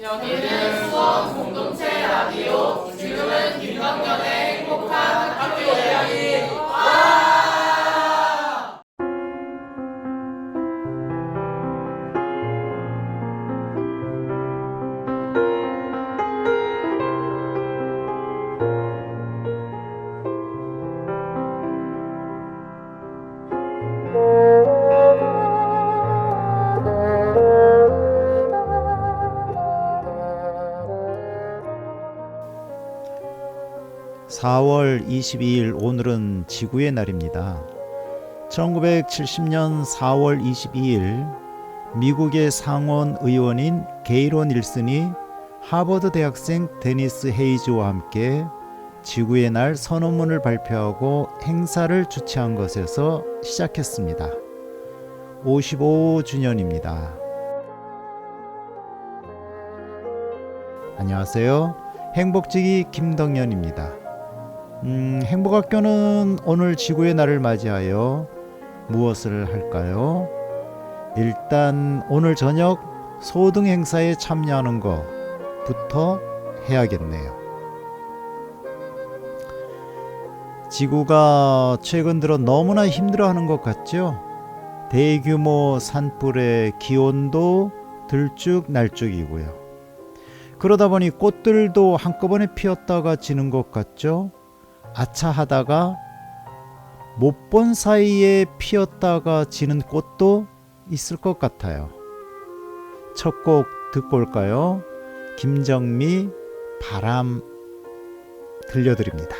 여기는 수원 공동체 라디오. 지금은 김덕연의 행복한 학교 이야기. 와! 4월 22일 오늘은 지구의 날입니다. 1970년 4월 22일 미국의 상원 의원인 게이로 닐슨이 하버드 대학생 데니스 헤이즈와 함께 지구의 날 선언문을 발표하고 행사를 주최한 것에서 시작했습니다. 55주년입니다. 안녕하세요. 행복지기 김덕연입니다. 행복학교는 오늘 지구의 날을 맞이하여 무엇을 할까요? 일단 오늘 저녁 소등 행사에 참여하는 것부터 해야겠네요. 지구가 최근 들어 너무나 힘들어하는 것 같죠? 대규모 산불에 기온도 들쭉날쭉이고요. 그러다 보니 꽃들도 한꺼번에 피었다가 지는 것 같죠? 아차하다가 못 본 사이에 피었다가 지는 꽃도 있을 것 같아요. 첫 곡 듣고 올까요? 김정미 바람 들려드립니다.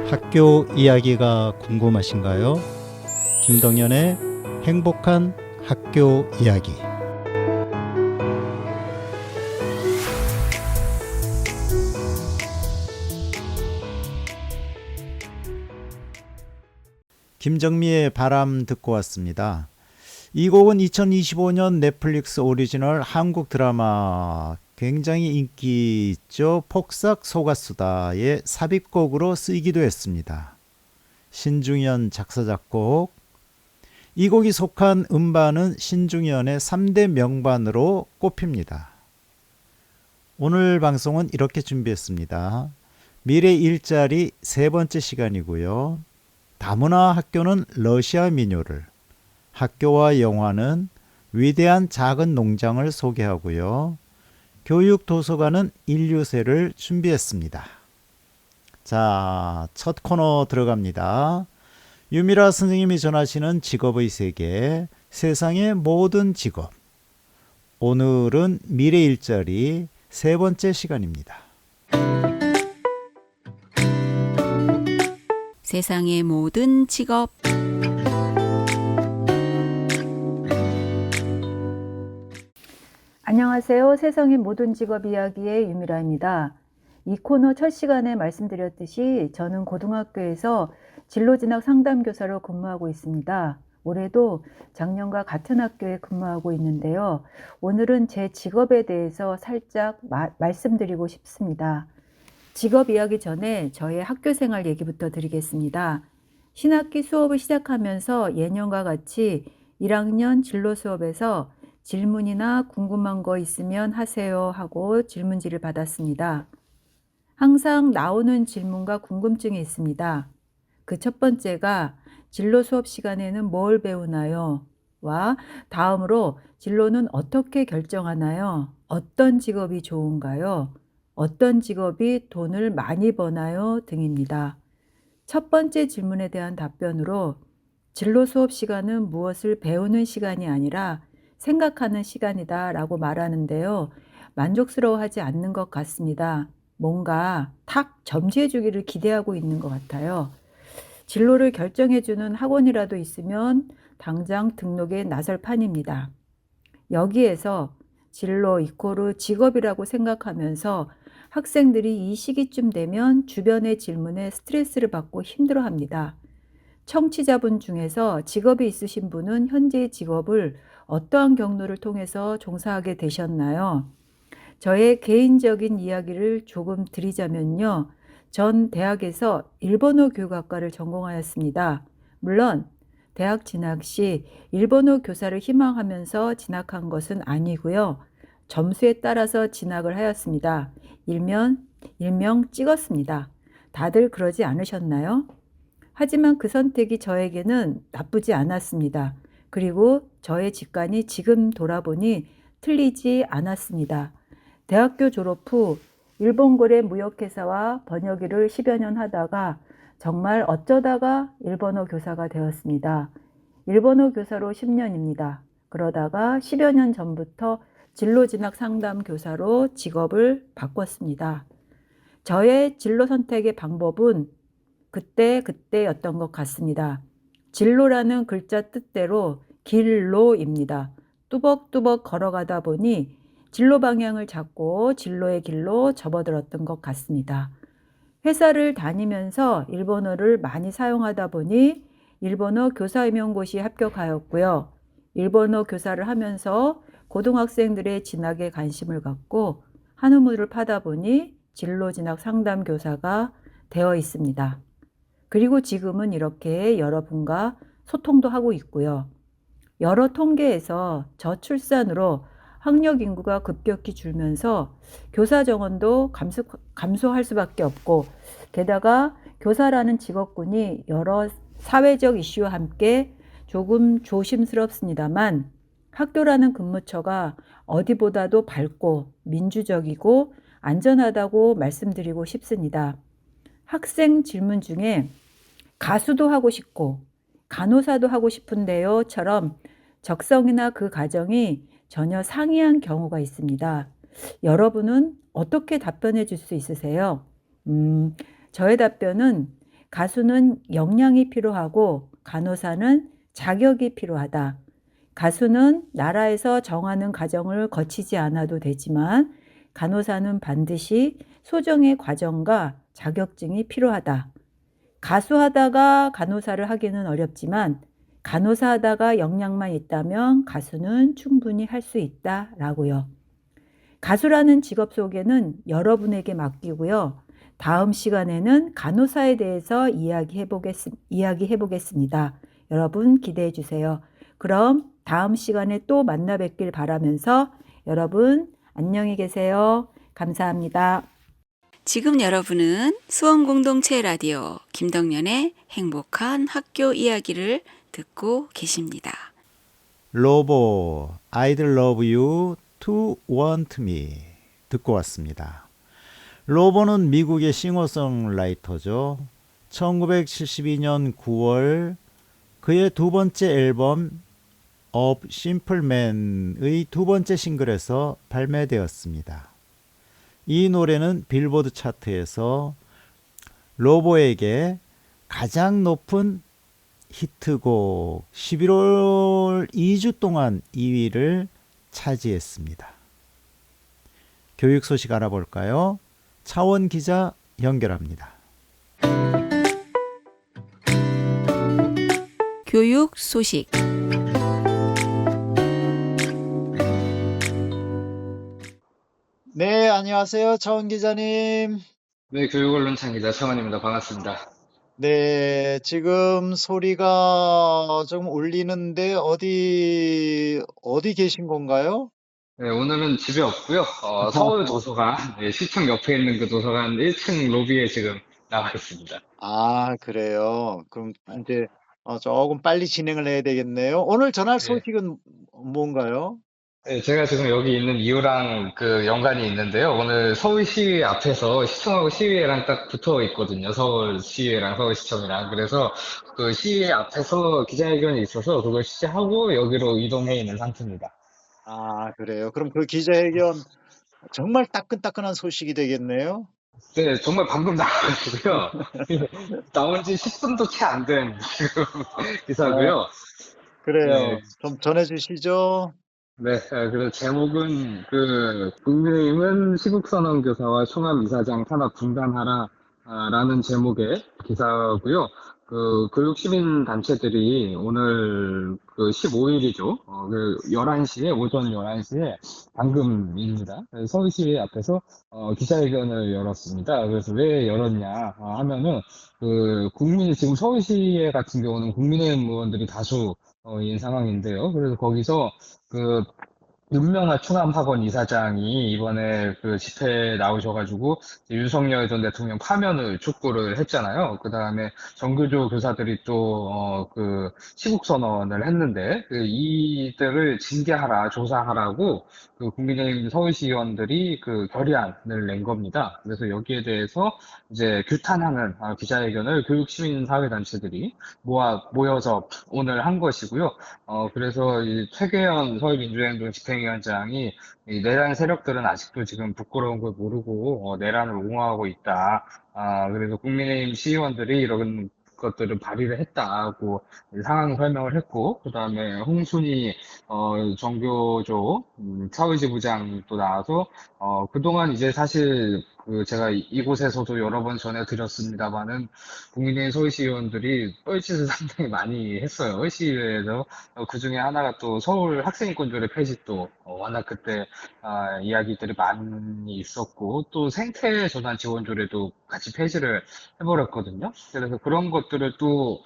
학교 이야기가 궁금하신가요? 김덕연의 행복한 학교 이야기. 김정미의 바람 듣고 왔습니다. 이 곡은 2025년 넷플릭스 오리지널 한국 드라마 굉장히 인기 있죠. 폭삭 소가수다의 삽입곡으로 쓰이기도 했습니다. 신중현 작사 작곡. 이 곡이 속한 음반은 신중현의 3대 명반으로 꼽힙니다. 오늘 방송은 이렇게 준비했습니다. 미래 일자리 세 번째 시간이고요. 다문화 학교는 러시아 민요를, 학교와 영화는 위대한 작은 농장을 소개하고요. 교육 도서관은 인류세를 준비했습니다. 자, 첫 코너 들어갑니다. 유미라 선생님이 전하시는 직업의 세계, 세상의 모든 직업. 오늘은 미래 일자리 세 번째 시간입니다. 세상의 모든 직업. 안녕하세요. 세상의 모든 직업 이야기의 유미라입니다. 이 코너 첫 시간에 말씀드렸듯이 저는 고등학교에서 진로진학 상담교사로 근무하고 있습니다. 올해도 작년과 같은 학교에 근무하고 있는데요. 오늘은 제 직업에 대해서 살짝 말씀드리고 싶습니다. 직업 이야기 전에 저의 학교생활 얘기부터 드리겠습니다. 신학기 수업을 시작하면서 예년과 같이 1학년 진로 수업에서 질문이나 궁금한 거 있으면 하세요 하고 질문지를 받았습니다. 항상 나오는 질문과 궁금증이 있습니다. 그 첫 번째가 진로 수업 시간에는 뭘 배우나요? 와 다음으로 진로는 어떻게 결정하나요? 어떤 직업이 좋은가요? 어떤 직업이 돈을 많이 버나요? 등입니다. 첫 번째 질문에 대한 답변으로 진로 수업 시간은 무엇을 배우는 시간이 아니라 생각하는 시간이다 라고 말하는데요. 만족스러워하지 않는 것 같습니다. 뭔가 탁 점지해 주기를 기대하고 있는 것 같아요. 진로를 결정해 주는 학원이라도 있으면 당장 등록에 나설 판입니다. 여기에서 진로 이코르 직업이라고 생각하면서 학생들이 이 시기쯤 되면 주변의 질문에 스트레스를 받고 힘들어합니다. 청취자분 중에서 직업이 있으신 분은 현재의 직업을 어떠한 경로를 통해서 종사하게 되셨나요? 저의 개인적인 이야기를 조금 드리자면요. 전 대학에서 일본어 교육학과를 전공하였습니다. 물론 대학 진학 시 일본어 교사를 희망하면서 진학한 것은 아니고요. 점수에 따라서 진학을 하였습니다. 일명 찍었습니다. 다들 그러지 않으셨나요? 하지만 그 선택이 저에게는 나쁘지 않았습니다. 그리고 저의 직관이 지금 돌아보니 틀리지 않았습니다. 대학교 졸업 후 일본고래 무역회사와 번역 일을 10여 년 하다가 정말 어쩌다가 일본어 교사가 되었습니다. 일본어 교사로 10년입니다. 그러다가 10여 년 전부터 진로 진학 상담 교사로 직업을 바꿨습니다. 저의 진로 선택의 방법은 그때였던 것 같습니다. 진로라는 글자 뜻대로 길로입니다. 뚜벅뚜벅 걸어가다 보니 진로 방향을 잡고 진로의 길로 접어들었던 것 같습니다. 회사를 다니면서 일본어를 많이 사용하다 보니 일본어 교사 임용고시에 합격하였고요. 일본어 교사를 하면서 고등학생들의 진학에 관심을 갖고 한우물을 파다 보니 진로 진학 상담 교사가 되어 있습니다. 그리고 지금은 이렇게 여러분과 소통도 하고 있고요. 여러 통계에서 저출산으로 학력 인구가 급격히 줄면서 교사 정원도 감소할 수밖에 없고, 게다가 교사라는 직업군이 여러 사회적 이슈와 함께 조금 조심스럽습니다만, 학교라는 근무처가 어디보다도 밝고 민주적이고 안전하다고 말씀드리고 싶습니다. 학생 질문 중에 가수도 하고 싶고 간호사도 하고 싶은데요처럼 적성이나 그 과정이 전혀 상이한 경우가 있습니다. 여러분은 어떻게 답변해 줄 수 있으세요? 저의 답변은 가수는 역량이 필요하고 간호사는 자격이 필요하다. 가수는 나라에서 정하는 과정을 거치지 않아도 되지만 간호사는 반드시 소정의 과정과 자격증이 필요하다. 가수하다가 간호사를 하기는 어렵지만 간호사하다가 역량만 있다면 가수는 충분히 할 수 있다라고요. 가수라는 직업 소개는 여러분에게 맡기고요. 다음 시간에는 간호사에 대해서 이야기해 보겠습니다. 여러분 기대해 주세요. 그럼 다음 시간에 또 만나 뵙길 바라면서 여러분 안녕히 계세요. 감사합니다. 지금 여러분은 수원공동체 라디오 김덕년의 행복한 학교 이야기를 듣고 계십니다. 로보, I'd love you to want me 듣고 왔습니다. 로보는 미국의 싱어송라이터죠. 1972년 9월 그의 두 번째 앨범 Of Simple Man의 두 번째 싱글에서 발매되었습니다. 이 노래는 빌보드 차트에서 로보에게 가장 높은 히트곡 11월 2주 동안 2위를 차지했습니다. 교육 소식 알아볼까요? 차원 기자 연결합니다. 교육 소식. 네, 안녕하세요. 차원 기자님. 네, 교육 언론창 기자 최원입니다. 반갑습니다. 네, 지금 소리가 좀 울리는데 어디 계신 건가요? 네, 오늘은 집에 없고요. 서울 도서관, 네, 시청 옆에 있는 그 도서관 1층 로비에 지금 나와 있습니다. 아, 그래요. 그럼 이제 조금 빨리 진행을 해야 되겠네요. 오늘 전할 네. 소식은 뭔가요? 네, 제가 지금 여기 있는 이유랑 그 연관이 있는데요. 오늘 서울시위 앞에서 시청하고 시위회랑 딱 붙어 있거든요. 서울시위회랑 서울시청이랑. 그래서 그 시위회 앞에서 기자회견이 있어서 그걸 취재하고 여기로 이동해 있는 상태입니다. 아, 그래요. 그럼 그 기자회견 정말 따끈따끈한 소식이 되겠네요. 네, 정말 방금 나와가지고요. 나온 지 10분도 채 안 된 지금 기사고요. 그래요. 네, 좀 전해주시죠. 네, 그래서 제목은 국민의힘은 시국선언 교사와 총합 이사장 탄압 중단하라 라는 제목의 기사고요. 그 교육 시민 단체들이 오늘 그 15일이죠. 그 11시에, 오전 11시에 방금입니다. 서울시의 앞에서 기자회견을 열었습니다. 그래서 왜 열었냐 하면은 지금 서울시에 같은 경우는 국민의힘 의원들이 다수인 상황인데요. 그래서 거기서 그 윤명아 충암학원 이사장이 이번에 그 집회에 나오셔가지고 윤석열 전 대통령 파면을 촉구를 했잖아요. 그 다음에 정교조 교사들이 또, 시국선언을 했는데, 이들을 징계하라, 조사하라고 국민의힘 서울시의원들이 결의안을 낸 겁니다. 그래서 여기에 대해서 이제 규탄하는 기자회견을 교육시민사회단체들이 모여서 오늘 한 것이고요. 그래서 이 최계현 서울민주행동 집행위원장이 이 내란 세력들은 아직도 지금 부끄러운 걸 모르고 내란을 옹호하고 있다. 그래서 국민의힘 시의원들이 이런 것들을 발의를 했다고 상황 설명을 했고, 그 다음에 홍순희 정교조 서울지부장도 나와서 그동안 이제 사실 제가 이곳에서도 여러 번 전해드렸습니다만은 국민의힘 서울시의원들이 뻘짓을 상당히 많이 했어요. 시의회에서. 그 중에 하나가 또 서울 학생인권조례 폐지도 워낙 그때 이야기들이 많이 있었고, 또 생태 전환 지원조례도 같이 폐지를 해버렸거든요. 그래서 그런 것들을 또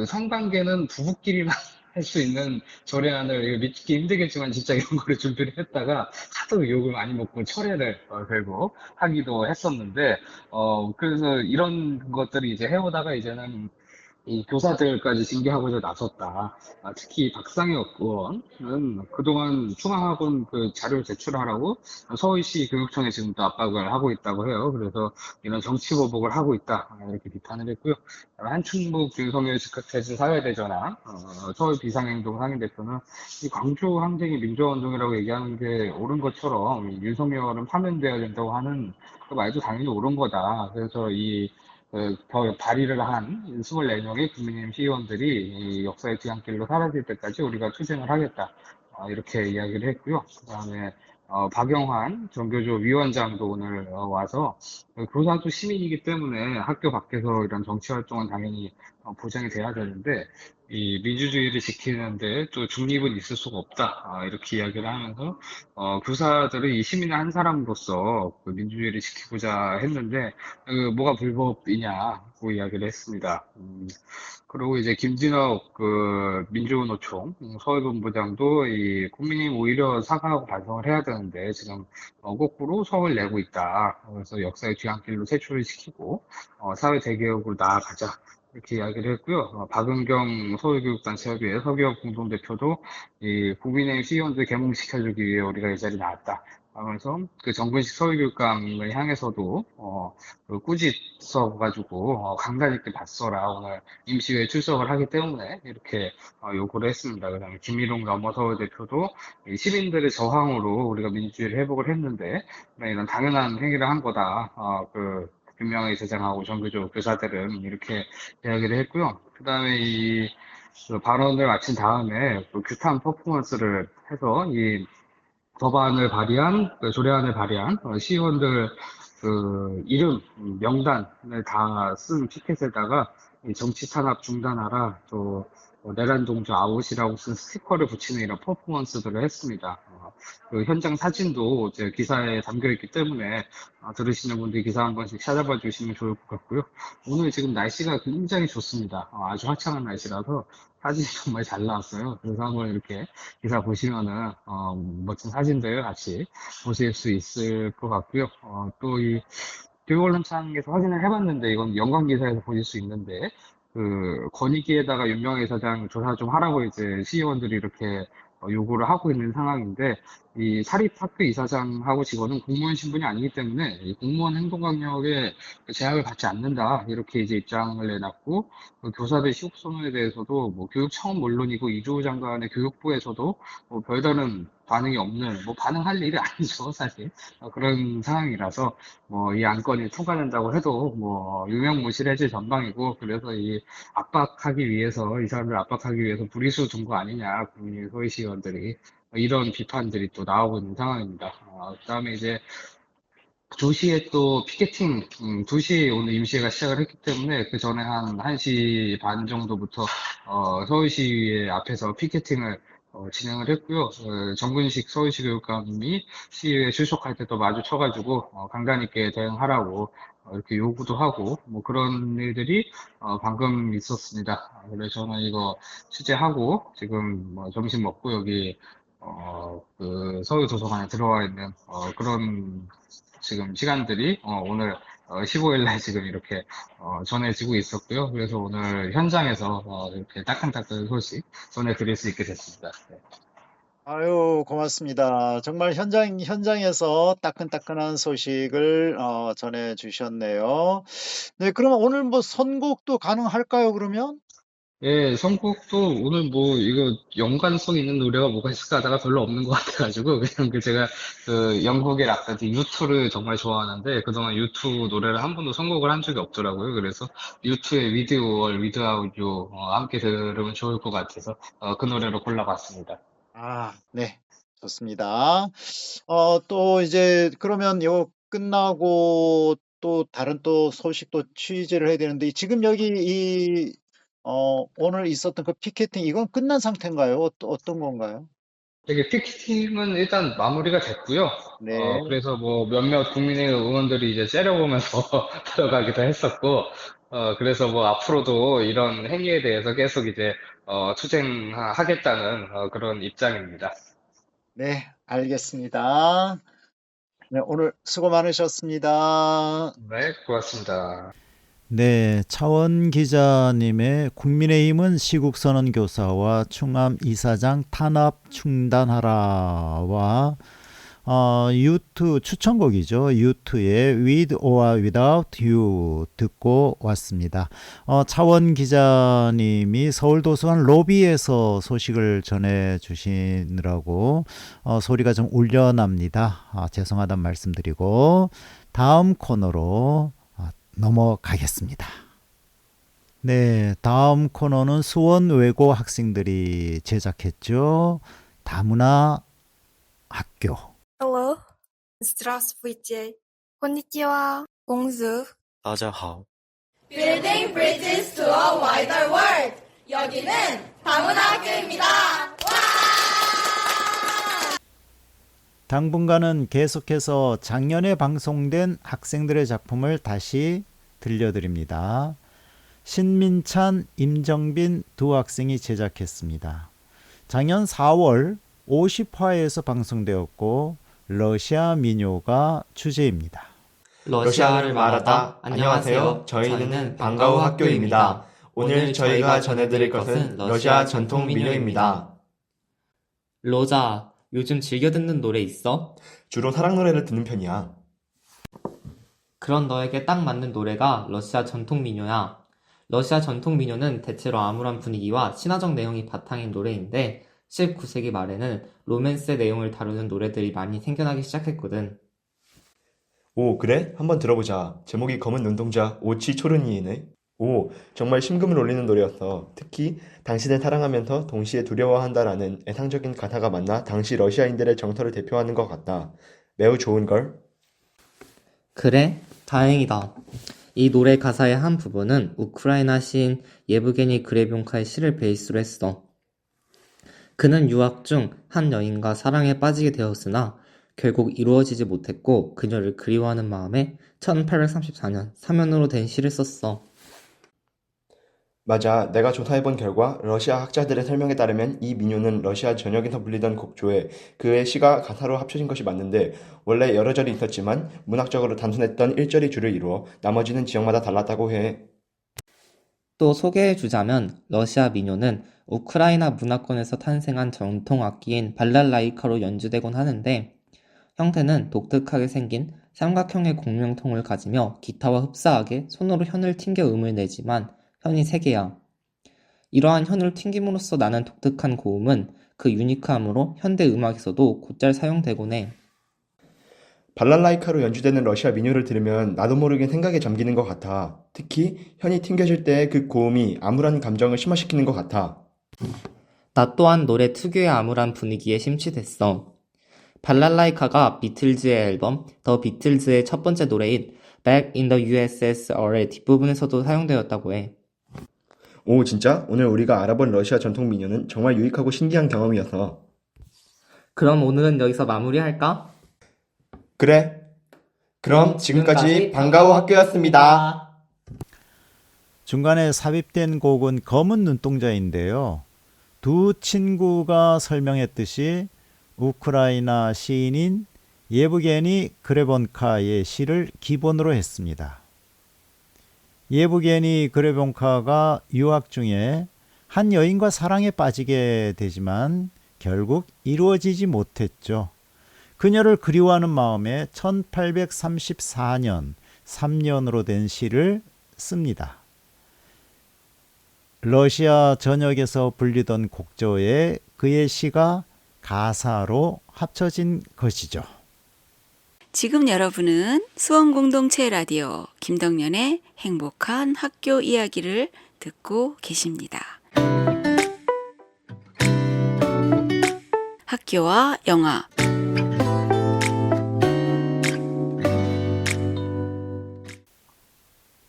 성관계는 부부끼리만 할 수 있는 조례안을 이거 믿기 힘들겠지만 진짜 이런 거를 준비를 했다가 하도 욕을 많이 먹고 철회를 결국 하기도 했었는데 그래서 이런 것들을 이제 해오다가 이제는 이 교사들까지 징계하고자 나섰다. 특히 박상혁 의원은 그동안 충암학원 자료를 제출하라고 서울시 교육청에 지금 또 압박을 하고 있다고 해요. 그래서 이런 정치보복을 하고 있다. 이렇게 비판을 했고요. 한충북 윤석열 즉각퇴진 사회대전화 서울 비상행동 상임대표는 이 광주 항쟁이 민주화운동이라고 얘기하는 게 옳은 것처럼 이 윤석열은 파면돼야 된다고 하는 그 말도 당연히 옳은 거다. 그래서 발의를 한 24명의 국민의힘 시의원들이 이 역사의 뒤안길로 사라질 때까지 우리가 투쟁을 하겠다. 이렇게 이야기를 했고요. 그 다음에 박영환 전교조 위원장도 오늘 와서 교사도 시민이기 때문에 학교 밖에서 이런 정치 활동은 당연히 보장이 돼야 되는데 이 민주주의를 지키는데 또 중립은 있을 수가 없다. 이렇게 이야기를 하면서 교사들은 이 시민의 한 사람으로서 민주주의를 지키고자 했는데 뭐가 불법이냐고 이야기를 했습니다. 그리고 이제 김진욱 민주노총 서울본부장도 이 국민이 오히려 사과하고 반성을 해야 되는데 지금 거꾸로 성을 내고 있다. 그래서 역사의 뒤안길로 세출을 시키고 사회 대개혁으로 나아가자. 이렇게 이야기를 했고요. 박은경 서울교육단체협의회 서기업 공동대표도 이 국민의힘 시의원들 계몽시켜주기 위해 우리가 이 자리에 나왔다. 하면서 정근식 서울교육감을 향해서도 꾸짖 써가지고 강단 있게 맞서라. 오늘 임시회에 출석을 하기 때문에 이렇게 요구를 했습니다. 그다음에 김일홍 넘어서울 대표도 이 시민들의 저항으로 우리가 민주주의를 회복을 했는데 이런 당연한 행위를 한 거다. 김명희 세장하고 정교조 교사들은 이렇게 이야기를 했고요. 그다음에 발언을 마친 다음에 규탄 퍼포먼스를 해서 이 조례안을 발의한 시의원들 이름, 명단을 다 쓴 피켓에다가 이 정치 탄압 중단하라, 또 내란 동조 아웃이라고 쓴 스티커를 붙이는 이런 퍼포먼스들을 했습니다. 현장 사진도 제 기사에 담겨 있기 때문에 들으시는 분들이 기사 한 번씩 찾아봐 주시면 좋을 것 같고요. 오늘 지금 날씨가 굉장히 좋습니다. 아주 화창한 날씨라서 사진이 정말 잘 나왔어요. 그래서 한번 이렇게 기사 보시면은 멋진 사진들 같이 보실 수 있을 것 같고요. 또 이 교육언론창에서 확인을 해봤는데 이건 연관 기사에서 보실 수 있는데 권익위에다가 윤명희 사장 조사 좀 하라고 이제 시의원들이 이렇게 요구를 하고 있는 상황인데 이 사립학교 이사장하고 직원은 공무원 신분이 아니기 때문에 이 공무원 행동강령에 제약을 받지 않는다 이렇게 이제 입장을 내놨고 교사들 시국선언에 대해서도 뭐 교육청은 물론이고 이주호 장관의 교육부에서도 뭐 별다른 반응이 없는 뭐 반응할 일이 아니죠 사실 그런 상황이라서 뭐 이 안건이 통과된다고 해도 뭐 유명무실해질 전망이고 그래서 이 사람들 압박하기 위해서 무리수 둔 거 아니냐 국민의 소위시의원들이 이런 비판들이 또 나오고 있는 상황입니다. 그다음에 이제 2시에 또 피켓팅, 2시에 오늘 임시회가 시작을 했기 때문에 그 전에 한 1시 반 정도부터 서울시의회 앞에서 피켓팅을 진행을 했고요. 정근식 서울시 교육감이 시의회 출석할 때 또 마주쳐가지고 강단 있게 대응하라고 이렇게 요구도 하고 뭐 그런 일들이 방금 있었습니다. 그래서 저는 이거 취재하고 지금 뭐 점심 먹고 여기 그 서울도서관에 들어와 있는 그런 지금 시간들이 오늘 15일 날 지금 이렇게 전해지고 있었고요. 그래서 오늘 현장에서 이렇게 따끈따끈 소식 전해드릴 수 있게 됐습니다. 네. 아유, 고맙습니다. 정말 현장에서 따끈따끈한 소식을 전해주셨네요. 네, 그러면 오늘 뭐 선곡도 가능할까요, 그러면? 예, 선곡도 오늘 뭐 이거 연관성 있는 노래가 뭐가 있을까 하다가 별로 없는 것 같아가지고 그냥 제가 그 영국의 락 밴드 U2를 정말 좋아하는데 그동안 U2 노래를 한 번도 선곡을 한 적이 없더라고요. 그래서 U2의 With You or Without You 함께 들으면 좋을 것 같아서 그 노래로 골라봤습니다. 아, 네, 좋습니다. 또 이제 그러면 요 끝나고 또 다른 또 소식도 취재를 해야 되는데 지금 여기 오늘 있었던 그 피켓팅 이건 끝난 상태인가요? 어떤 건가요? 이게 피켓팅은 일단 마무리가 됐고요. 네. 그래서 뭐 몇몇 국민의힘 의원들이 이제 째려보면서 들어가기도 했었고, 그래서 뭐 앞으로도 이런 행위에 대해서 계속 이제 투쟁하겠다는 그런 입장입니다. 네, 알겠습니다. 네, 오늘 수고 많으셨습니다. 네, 고맙습니다. 네, 차원 기자님의 국민의힘은 시국선언 교사와 충암 이사장 탄압 중단하라와 유투 추천곡이죠. 유투의 With or Without You 듣고 왔습니다. 차원 기자님이 서울도서관 로비에서 소식을 전해 주시느라고 소리가 좀 울려납니다. 죄송하다는 말씀드리고 다음 코너로 넘어가겠습니다. 네, 다음 코너는 수원 외고 학생들이 제작했죠. 다문화 학교. Hello, здравствуйте, конnichiwa, bonjour. 大家好. Building bridges to a wider world. 여기는 다문화학교입니다. 당분간은 계속해서 작년에 방송된 학생들의 작품을 다시 들려드립니다. 신민찬, 임정빈 두 학생이 제작했습니다. 작년 4월 50화에서 방송되었고 러시아 민요가 주제입니다. 러시아를 말하다. 안녕하세요. 저희는 방과후 학교입니다. 오늘 저희가 전해드릴 것은 러시아 전통 민요입니다. 로자, 요즘 즐겨 듣는 노래 있어? 주로 사랑 노래를 듣는 편이야. 그런 너에게 딱 맞는 노래가 러시아 전통 민요야. 러시아 전통 민요는 대체로 암울한 분위기와 신화적 내용이 바탕인 노래인데 19세기 말에는 로맨스의 내용을 다루는 노래들이 많이 생겨나기 시작했거든. 오, 그래? 한번 들어보자. 제목이 검은 눈동자 오치 초르니이네. 오, 정말 심금을 울리는 노래였어. 특히 당신을 사랑하면서 동시에 두려워한다라는 애상적인 가사가 만나 당시 러시아인들의 정서를 대표하는 것 같다. 매우 좋은걸? 그래? 다행이다. 이 노래 가사의 한 부분은 우크라이나 시인 예브게니 그레비온카의 시를 베이스로 했어. 그는 유학 중 한 여인과 사랑에 빠지게 되었으나 결국 이루어지지 못했고 그녀를 그리워하는 마음에 1834년 사면으로 된 시를 썼어. 맞아. 내가 조사해본 결과 러시아 학자들의 설명에 따르면 이 민요는 러시아 전역에서 불리던 곡조에 그의 시가 가사로 합쳐진 것이 맞는데 원래 여러 절이 있었지만 문학적으로 단순했던 1절이 주를 이루어 나머지는 지역마다 달랐다고 해. 또 소개해주자면 러시아 민요는 우크라이나 문화권에서 탄생한 전통 악기인 발랄라이카로 연주되곤 하는데 형태는 독특하게 생긴 삼각형의 공명통을 가지며 기타와 흡사하게 손으로 현을 튕겨 음을 내지만 현이 3개야. 이러한 현을 튕김으로써 나는 독특한 고음은 그 유니크함으로 현대 음악에서도 곧잘 사용되곤 해. 발랄라이카로 연주되는 러시아 민요를 들으면 나도 모르게 생각에 잠기는 것 같아. 특히 현이 튕겨질 때의 그 고음이 암울한 감정을 심화시키는 것 같아. 나 또한 노래 특유의 암울한 분위기에 심취됐어. 발랄라이카가 비틀즈의 앨범 더 비틀즈의 첫 번째 노래인 Back in the USSR의 뒷부분에서도 사용되었다고 해. 오, 진짜? 오늘 우리가 알아본 러시아 전통 민요는 정말 유익하고 신기한 경험이었어. 그럼 오늘은 여기서 마무리할까? 그래. 그럼 지금까지 방과후 학교였습니다. 중간에 삽입된 곡은 검은 눈동자인데요. 두 친구가 설명했듯이 우크라이나 시인인 예브게니 그레본카의 시를 기본으로 했습니다. 예브게니 그레본카가 유학 중에 한 여인과 사랑에 빠지게 되지만 결국 이루어지지 못했죠. 그녀를 그리워하는 마음에 1834년 3년으로 된 시를 씁니다. 러시아 전역에서 불리던 곡조에 그의 시가 가사로 합쳐진 것이죠. 지금 여러분은 수원공동체 라디오 김덕년의 행복한 학교 이야기를 듣고 계십니다. 학교와 영화.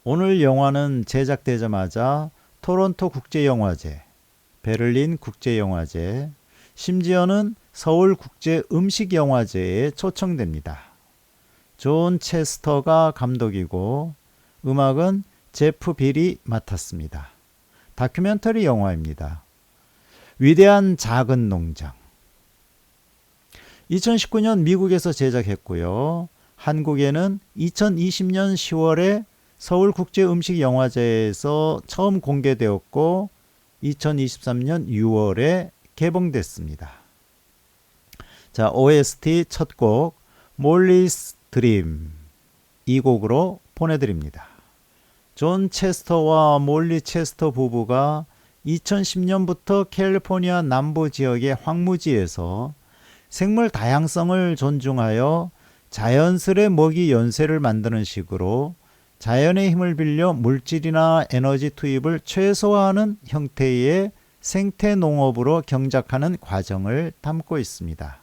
오늘 영화는 제작되자마자 토론토 국제영화제, 베를린 국제영화제, 심지어는 서울 국제음식영화제에 초청됩니다. 존 체스터가 감독이고 음악은 제프 빌이 맡았습니다. 다큐멘터리 영화입니다. 위대한 작은 농장. 2019년 미국에서 제작했고요. 한국에는 2020년 10월에 서울국제음식영화제에서 처음 공개되었고 2023년 6월에 개봉됐습니다. 자, OST 첫 곡 몰리스 드림 이 곡으로 보내드립니다. 존 체스터와 몰리 체스터 부부가 2010년부터 캘리포니아 남부 지역의 황무지에서 생물 다양성을 존중하여 자연스레 먹이 연쇄를 만드는 식으로 자연의 힘을 빌려 물질이나 에너지 투입을 최소화하는 형태의 생태 농업으로 경작하는 과정을 담고 있습니다.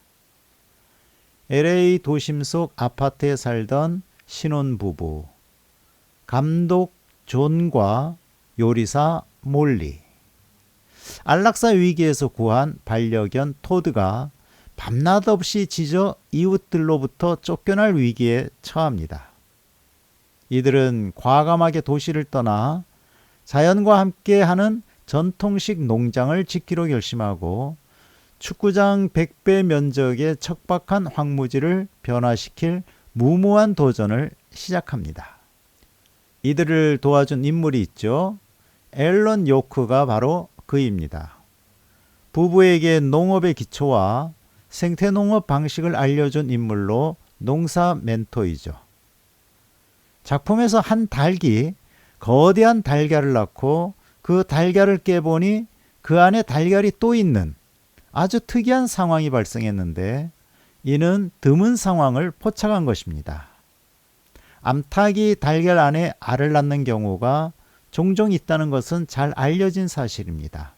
LA 도심 속 아파트에 살던 신혼부부, 감독 존과 요리사 몰리, 안락사 위기에서 구한 반려견 토드가 밤낮 없이 짖어 이웃들로부터 쫓겨날 위기에 처합니다. 이들은 과감하게 도시를 떠나 자연과 함께하는 전통식 농장을 짓기로 결심하고 축구장 100배 면적의 척박한 황무지를 변화시킬 무모한 도전을 시작합니다. 이들을 도와준 인물이 있죠. 앨런 요크가 바로 그입니다. 부부에게 농업의 기초와 생태농업 방식을 알려준 인물로 농사 멘토이죠. 작품에서 한 닭이 거대한 달걀을 낳고 그 달걀을 깨보니 그 안에 달걀이 또 있는 아주 특이한 상황이 발생했는데 이는 드문 상황을 포착한 것입니다. 암탉이 달걀 안에 알을 낳는 경우가 종종 있다는 것은 잘 알려진 사실입니다.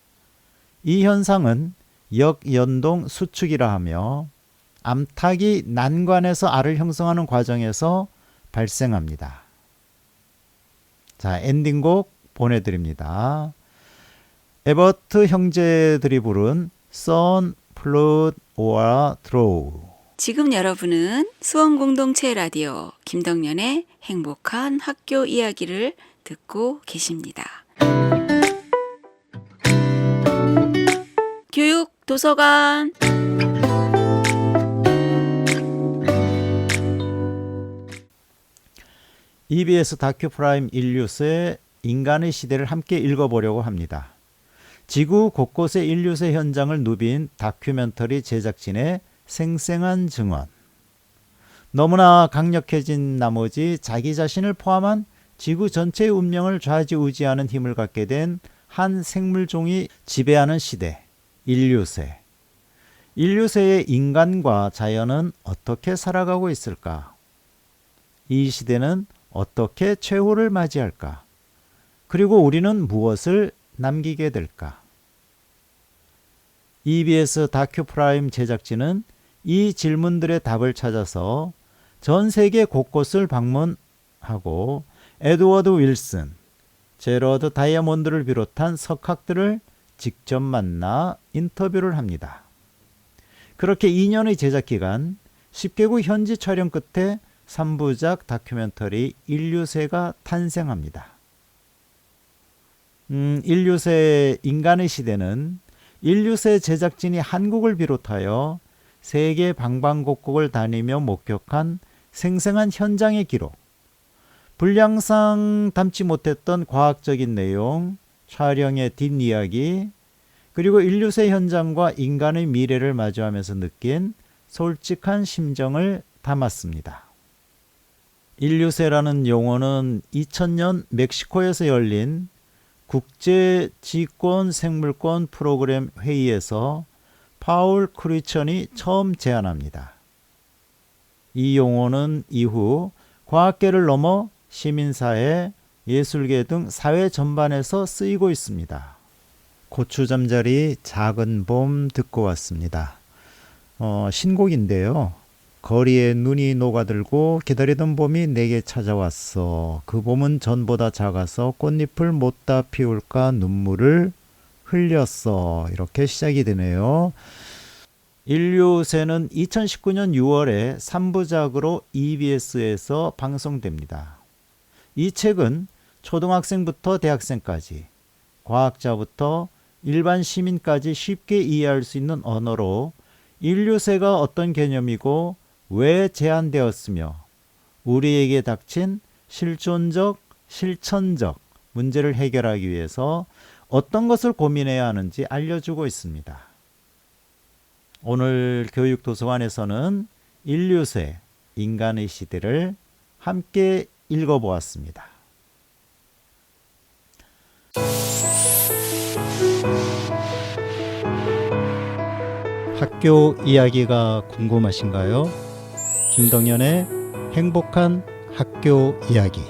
이 현상은 역연동 수축이라 하며 암탉이 난관에서 알을 형성하는 과정에서 발생합니다. 자, 엔딩곡 보내드립니다. 에버트 형제들이 부른 Sun, Flood or Draw. 지금 여러분은 수원공동체 라디오 김덕년의 행복한 학교 이야기를 듣고 계십니다. 교육 도서관. EBS 다큐프라임 인류세 인간의 시대를 함께 읽어보려고 합니다. 지구 곳곳의 인류세 현장을 누빈 다큐멘터리 제작진의 생생한 증언. 너무나 강력해진 나머지 자기 자신을 포함한 지구 전체의 운명을 좌지우지하는 힘을 갖게 된 한 생물종이 지배하는 시대, 인류세. 인류세의 인간과 자연은 어떻게 살아가고 있을까? 이 시대는 어떻게 최후를 맞이할까? 그리고 우리는 무엇을 남기게 될까? EBS 다큐프라임 제작진은 이 질문들의 답을 찾아서 전 세계 곳곳을 방문하고 에드워드 윌슨, 제러드 다이아몬드를 비롯한 석학들을 직접 만나 인터뷰를 합니다. 그렇게 2년의 제작 기간, 10개국 현지 촬영 끝에 3부작 다큐멘터리 인류세가 탄생합니다. 인류세 인간의 시대는 인류세 제작진이 한국을 비롯하여 세계 방방곡곡을 다니며 목격한 생생한 현장의 기록, 분량상 담지 못했던 과학적인 내용, 촬영의 뒷이야기, 그리고 인류세 현장과 인간의 미래를 마주하면서 느낀 솔직한 심정을 담았습니다. 인류세라는 용어는 2000년 멕시코에서 열린 국제지권 생물권 프로그램 회의에서 파울 크리천이 처음 제안합니다. 이 용어는 이후 과학계를 넘어 시민사회, 예술계 등 사회 전반에서 쓰이고 있습니다. 고추잠자리 작은 봄 듣고 왔습니다. 신곡인데요. 거리에 눈이 녹아들고 기다리던 봄이 내게 찾아왔어. 그 봄은 전보다 작아서 꽃잎을 못다 피울까 눈물을 흘렸어. 이렇게 시작이 되네요. 인류세는 2019년 6월에 3부작으로 EBS에서 방송됩니다. 이 책은 초등학생부터 대학생까지, 과학자부터 일반 시민까지 쉽게 이해할 수 있는 언어로 인류세가 어떤 개념이고 왜 제한되었으며 우리에게 닥친 실존적, 실천적 문제를 해결하기 위해서 어떤 것을 고민해야 하는지 알려주고 있습니다. 오늘 교육도서관에서는 인류세, 인간의 시대를 함께 읽어보았습니다. 학교 이야기가 궁금하신가요? 김덕연의 행복한 학교 이야기.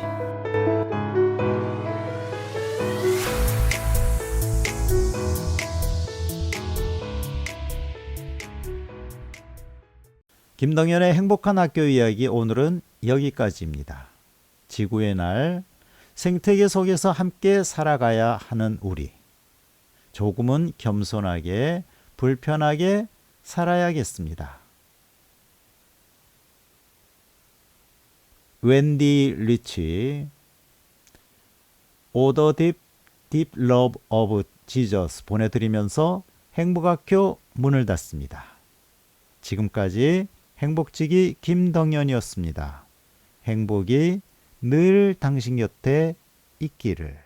김덕연의 행복한 학교 이야기, 오늘은 여기까지입니다. 지구의 날, 생태계 속에서 함께 살아가야 하는 우리. 조금은 겸손하게, 불편하게 살아야겠습니다. 웬디 리치, 오더 딥 러브 오브 지저스 보내드리면서 행복학교 문을 닫습니다. 지금까지 행복지기 김덕연이었습니다. 행복이 늘 당신 곁에 있기를.